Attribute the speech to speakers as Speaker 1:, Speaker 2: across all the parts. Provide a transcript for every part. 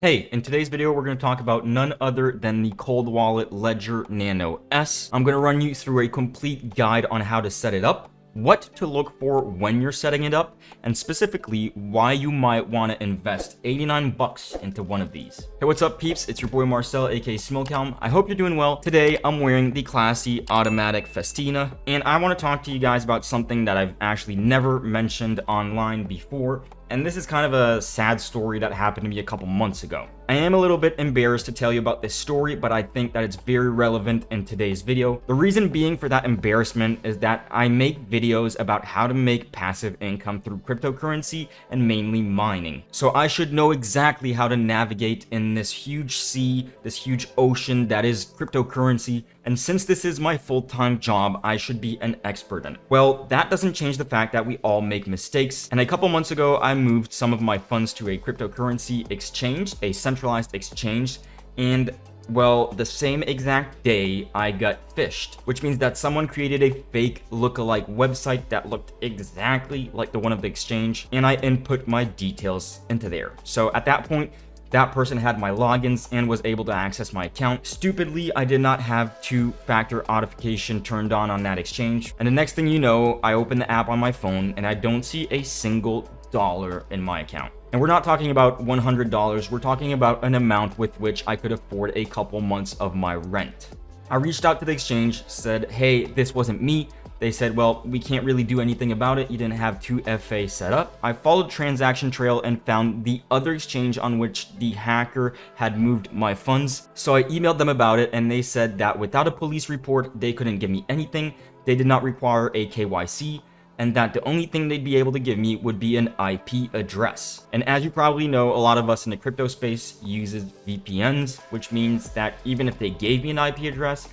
Speaker 1: Hey, in today's video, we're going to talk about none other than the cold wallet Ledger Nano S. I'm going to run you through a complete guide on how to set it up, what to look for when you're setting it up, and specifically why you might want to invest 89 bucks into one of these. Hey, what's up, peeps? It's your boy Marcel, aka Smilcalm. I hope you're doing well. Today, I'm wearing the classy automatic Festina, and I want to talk to you guys about something that I've actually never mentioned online before. And this is kind of a sad story that happened to me a couple months ago. I am a little bit embarrassed to tell you about this story, but I think that it's very relevant in today's video. The reason being for that embarrassment is that I make videos about how to make passive income through cryptocurrency and mainly mining. So I should know exactly how to navigate in this huge sea, this huge ocean that is cryptocurrency. And since this is my full-time job, I should be an expert in it. Well, that doesn't change the fact that we all make mistakes. And a couple months ago, I moved some of my funds to a cryptocurrency exchange, a centralized exchange, and well, the same exact day I got phished, which means that someone created a fake lookalike website that looked exactly like the one of the exchange, and I input my details into there. So at that point, that person had my logins and was able to access my account. Stupidly, I did not have two-factor authentication turned on that exchange. And the next thing you know, I open the app on my phone and I don't see a single dollar in my account. And we're not talking about $100, we're talking about an amount with which I could afford a couple months of my rent. I reached out to the exchange, said, hey, this wasn't me. They said, well, we can't really do anything about it. You didn't have 2FA set up. I followed transaction trail and found the other exchange on which the hacker had moved my funds. So I emailed them about it and they said that without a police report, they couldn't give me anything. They did not require a KYC, and that the only thing they'd be able to give me would be an IP address. And as you probably know, a lot of us in the crypto space uses VPNs, which means that even if they gave me an IP address,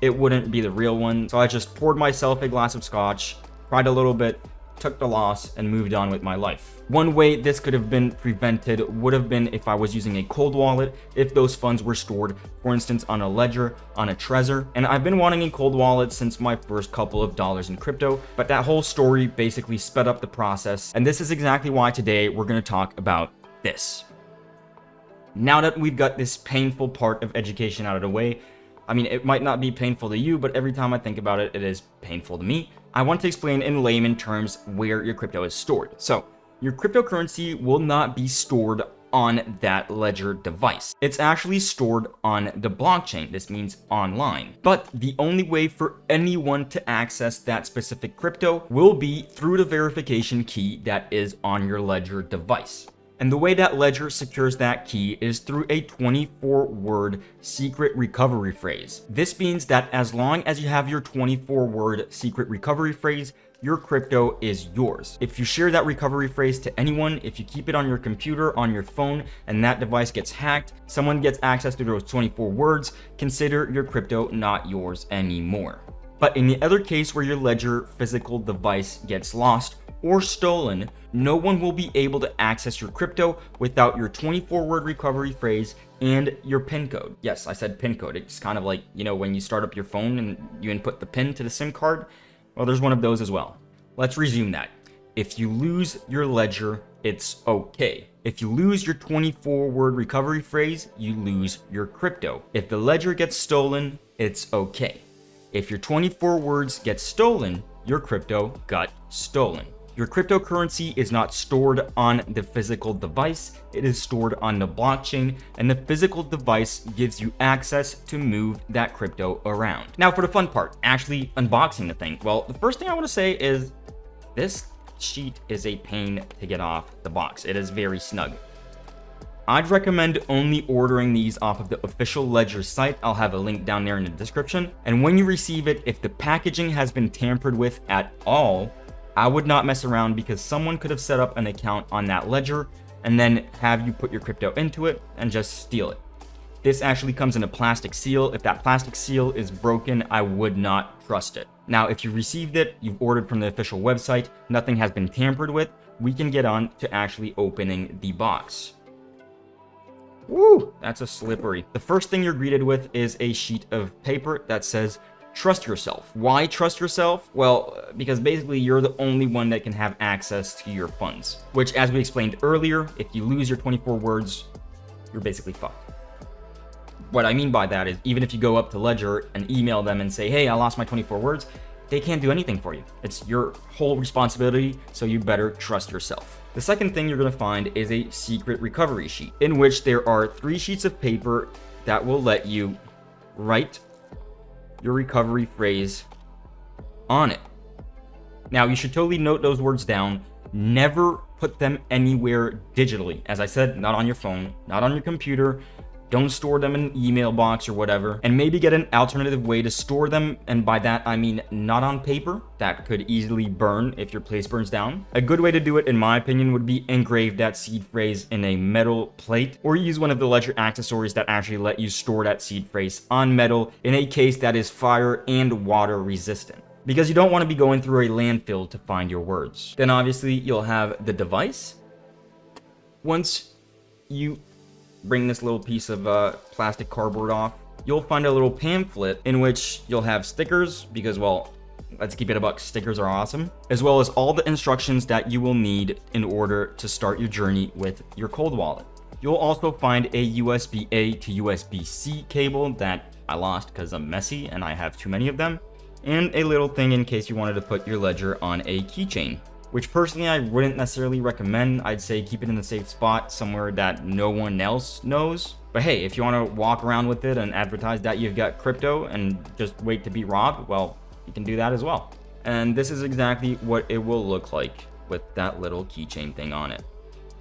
Speaker 1: it wouldn't be the real one. So I just poured myself a glass of scotch, cried a little bit, took the loss, and moved on with my life. One way this could have been prevented would have been if I was using a cold wallet, if those funds were stored, for instance, on a Ledger, on a Trezor. And I've been wanting a cold wallet since my first couple of dollars in crypto, but that whole story basically sped up the process. And this is exactly why today we're going to talk about this. Now that we've got this painful part of education out of the way, I mean, it might not be painful to you, but every time I think about it, it is painful to me. I want to explain in layman terms where your crypto is stored. So, your cryptocurrency will not be stored on that Ledger device. It's actually stored on the blockchain. This means online. But the only way for anyone to access that specific crypto will be through the verification key that is on your Ledger device. And the way that Ledger secures that key is through a 24-word secret recovery phrase. This means that as long as you have your 24-word secret recovery phrase, your crypto is yours. If you share that recovery phrase to anyone, if you keep it on your computer, on your phone, and that device gets hacked, someone gets access to those 24 words, consider your crypto not yours anymore. But in the other case where your Ledger physical device gets lost or stolen, no one will be able to access your crypto without your 24-word recovery phrase and your PIN code. Yes, I said PIN code. It's kind of like, you know, when you start up your phone and you input the PIN to the SIM card. Well, there's one of those as well. Let's resume that. If you lose your Ledger, it's okay. If you lose your 24-word recovery phrase, you lose your crypto. If the Ledger gets stolen, it's okay. If your 24 words get stolen, your crypto got stolen. Your cryptocurrency is not stored on the physical device, it is stored on the blockchain, and the physical device gives you access to move that crypto around. Now for the fun part, actually unboxing the thing. Well, the first thing I want to say is this sheet is a pain to get off the box. It is very snug. I'd recommend only ordering these off of the official Ledger site. I'll have a link down there in the description. And when you receive it, if the packaging has been tampered with at all, I would not mess around because someone could have set up an account on that Ledger and then have you put your crypto into it and just steal it. This actually comes in a plastic seal. If that plastic seal is broken, I would not trust it. Now, if you received it, you've ordered from the official website, nothing has been tampered with, we can get on to actually opening the box. Woo, that's a slippery. The first thing you're greeted with is a sheet of paper that says, trust yourself. Why trust yourself? Well, because basically you're the only one that can have access to your funds, which as we explained earlier, if you lose your 24 words, you're basically fucked. What I mean by that is, even if you go up to Ledger and email them and say, hey, I lost my 24 words, they can't do anything for you. It's your whole responsibility, so you better trust yourself. The second thing you're gonna find is a secret recovery sheet, in which there are 3 sheets of paper that will let you write your recovery phrase on it. Now, you should totally note those words down. Never put them anywhere digitally. As I said, not on your phone, not on your computer. Don't store them in an email box or whatever. And maybe get an alternative way to store them. And by that, I mean not on paper. That could easily burn if your place burns down. A good way to do it, in my opinion, would be engrave that seed phrase in a metal plate, or use one of the Ledger accessories that actually let you store that seed phrase on metal in a case that is fire and water resistant, because you don't want to be going through a landfill to find your words. Then obviously you'll have the device. Once you bring this little piece of plastic cardboard off, you'll find a little pamphlet in which you'll have stickers, because, well, let's keep it a buck, stickers are awesome, as well as all the instructions that you will need in order to start your journey with your cold wallet. You'll also find a USB-A to USB-C cable that I lost because I'm messy and I have too many of them, and a little thing in case you wanted to put your ledger on a keychain, which personally I wouldn't necessarily recommend. I'd say keep it in a safe spot, somewhere that no one else knows. But hey, if you want to walk around with it and advertise that you've got crypto and just wait to be robbed, well, you can do that as well. And this is exactly what it will look like with that little keychain thing on it.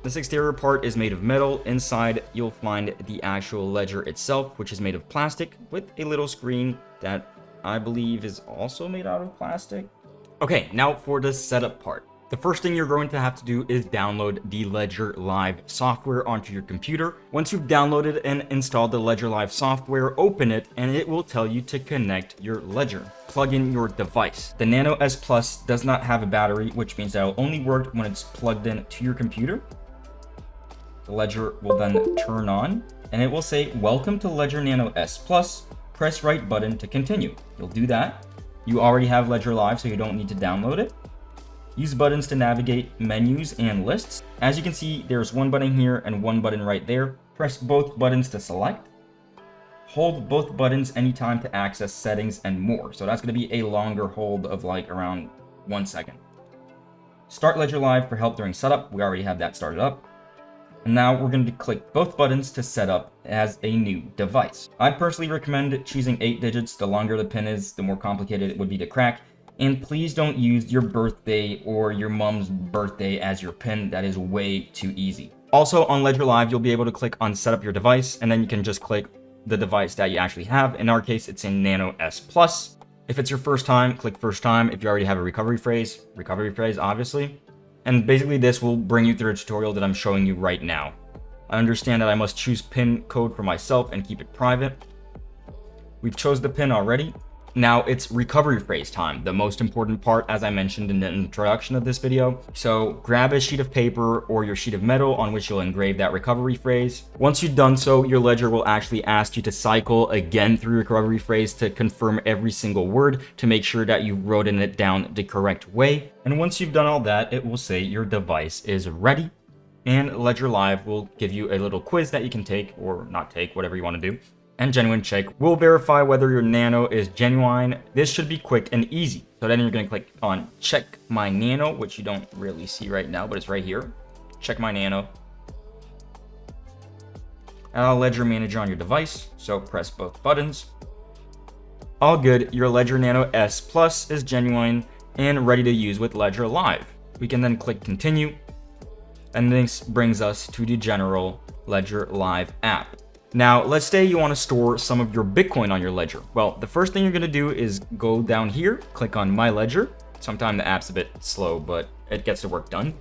Speaker 1: This exterior part is made of metal. Inside, you'll find the actual ledger itself, which is made of plastic with a little screen that I believe is also made out of plastic. Okay, now for the setup part. The first thing you're going to have to do is download the Ledger Live software onto your computer. Once you've downloaded and installed the Ledger Live software, open it and it will tell you to connect your ledger. Plug in your device. The Nano S Plus does not have a battery, which means that it'll only work when it's plugged in to your computer. The ledger will then turn on and it will say, welcome to Ledger Nano S Plus. Press right button to continue. You'll do that. You already have Ledger Live, so you don't need to download it. Use buttons to navigate menus and lists. As you can see, there's one button here and one button right there. Press both buttons to select. Hold both buttons anytime to access settings and more. So that's going to be a longer hold of like around 1 second. Start Ledger Live for help during setup. We already have that started up. And now we're going to click both buttons to set up as a new device. I personally recommend choosing 8 digits. The longer the pin is, the more complicated it would be to crack. And please don't use your birthday or your mom's birthday as your pin. That is way too easy. Also, on Ledger Live, you'll be able to click on set up your device, and then you can just click the device that you actually have. In our case, it's a Nano S Plus. If it's your first time, click first time. If you already have a recovery phrase, obviously. And basically this will bring you through a tutorial that I'm showing you right now. I understand that I must choose pin code for myself and keep it private. We've chose the pin already. Now it's recovery phrase time, the most important part, as I mentioned in the introduction of this video. So grab a sheet of paper or your sheet of metal on which you'll engrave that recovery phrase. Once you've done so, your ledger will actually ask you to cycle again through recovery phrase to confirm every single word to make sure that you wrote it down the correct way. And once you've done all that, it will say your device is ready. And Ledger Live will give you a little quiz that you can take or not take, whatever you want to do. And genuine check will verify whether your Nano is genuine. This should be quick and easy. So then you're going to click on check my Nano, which you don't really see right now, but it's right here. Check my Nano. Allow Ledger Manager on your device. So press both buttons. All good. Your Ledger Nano S Plus is genuine and ready to use with Ledger Live. We can then click continue. And this brings us to the general Ledger Live app. Now, let's say you want to store some of your Bitcoin on your ledger. Well, the first thing you're going to do is go down here, click on My Ledger. Sometimes the app's a bit slow, but it gets the work done.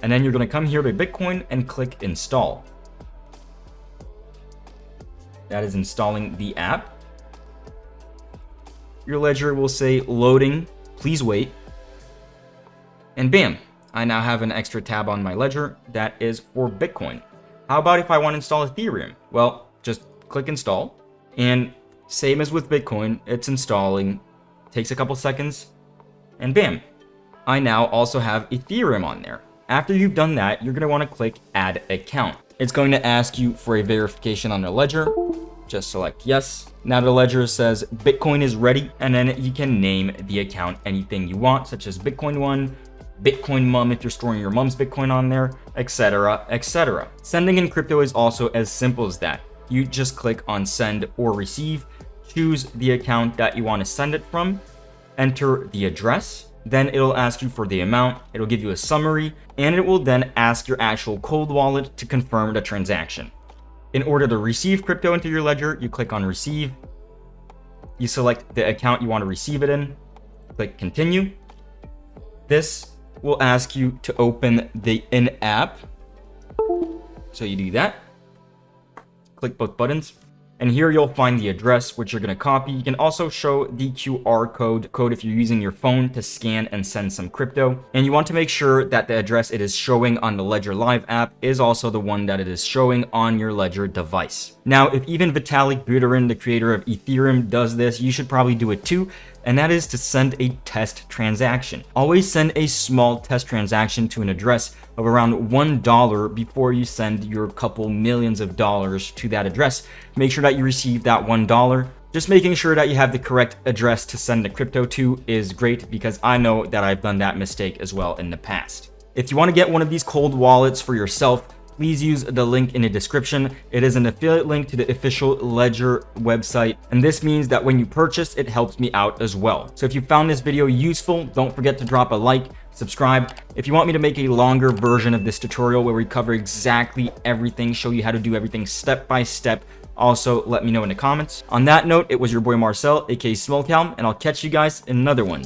Speaker 1: And then you're going to come here to Bitcoin and click Install. That is installing the app. Your ledger will say loading, please wait. And bam, I now have an extra tab on my ledger that is for Bitcoin. How about if I want to install Ethereum? Well, just click install, and same as with Bitcoin, it's installing, takes a couple seconds, and bam, I now also have Ethereum on there. After you've done that, you're going to want to click add account. It's going to ask you for a verification on the ledger. Just select yes. Now the ledger says Bitcoin is ready, and then you can name the account anything you want, such as Bitcoin 1, Bitcoin Mom if you're storing your mom's Bitcoin on there, etc., etc. Sending in crypto is also as simple as that. You just click on send or receive, choose the account that you want to send it from, enter the address, then it'll ask you for the amount, it'll give you a summary, and it will then ask your actual cold wallet to confirm the transaction. In order to receive crypto into your ledger, you click on receive, you select the account you want to receive it in, click continue. This will ask you to open the in-app. So you do that, click both buttons, and here you'll find the address, which you're going to copy. You can also show the QR code if you're using your phone to scan and send some crypto. And you want to make sure that the address it is showing on the Ledger Live app is also the one that it is showing on your Ledger device. Now, if even Vitalik Buterin, the creator of Ethereum, does this, you should probably do it too. And that is to send a test transaction. Always send a small test transaction to an address of around $1 before you send your couple millions of dollars to that address. Make sure that you receive that $1. Just making sure that you have the correct address to send the crypto to is great, because I know that I've done that mistake as well in the past. If you want to get one of these cold wallets for yourself, please use the link in the description. It is an affiliate link to the official Ledger website, and this means that when you purchase, it helps me out as well. So if you found this video useful, don't forget to drop a like, subscribe. If you want me to make a longer version of this tutorial where we cover exactly everything, show you how to do everything step by step, also let me know in the comments. On that note, it was your boy Marcel, aka Smallcalm, and I'll catch you guys in another one.